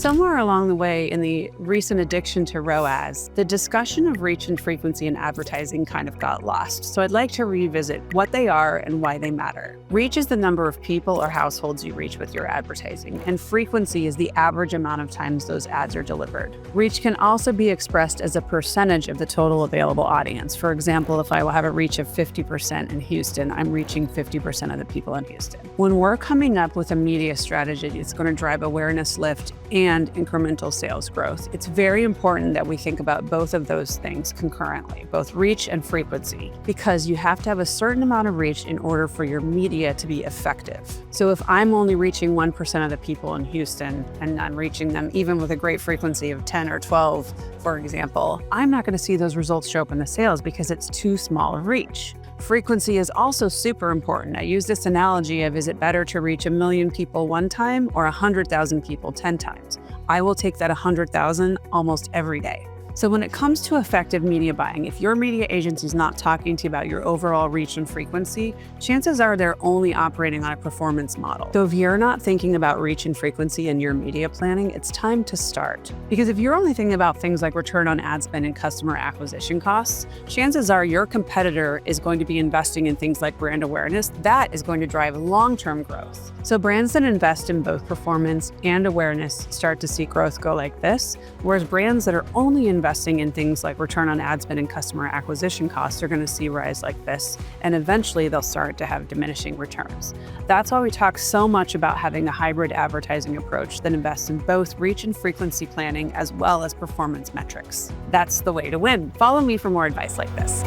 somewhere along the way in the recent addiction to ROAS, the discussion of reach and frequency in advertising kind of got lost. So I'd like to revisit what they are and why they matter. Reach is the number of people or households you reach with your advertising, and frequency is the average amount of times those ads are delivered. Reach can also be expressed as a percentage of the total available audience. For example, if I will have a reach of 50% in Houston, I'm reaching 50% of the people in Houston. When we're coming up with a media strategy that's going to drive awareness lift and incremental sales growth, it's very important that we think about both of those things concurrently, both reach and frequency, because you have to have a certain amount of reach in order for your media to be effective. So if I'm only reaching 1% of the people in Houston and I'm reaching them even with a great frequency of 10 or 12, for example, I'm not going to see those results show up in the sales because it's too small of reach. Frequency is also super important. I use this analogy of, is it better to reach 1 million people one time or 100,000 people 10 times? I will take that 100,000 almost every day. So when it comes to effective media buying, if your media agency is not talking to you about your overall reach and frequency, chances are they're only operating on a performance model. So if you're not thinking about reach and frequency in your media planning, it's time to start. Because if you're only thinking about things like return on ad spend and customer acquisition costs, chances are your competitor is going to be investing in things like brand awareness. That is going to drive long-term growth. So brands that invest in both performance and awareness start to see growth go like this, whereas brands that are only investing in things like return on ad spend and customer acquisition costs are going to see rise like this, and eventually they'll start to have diminishing returns. That's why we talk so much about having a hybrid advertising approach that invests in both reach and frequency planning as well as performance metrics. That's the way to win. Follow me for more advice like this.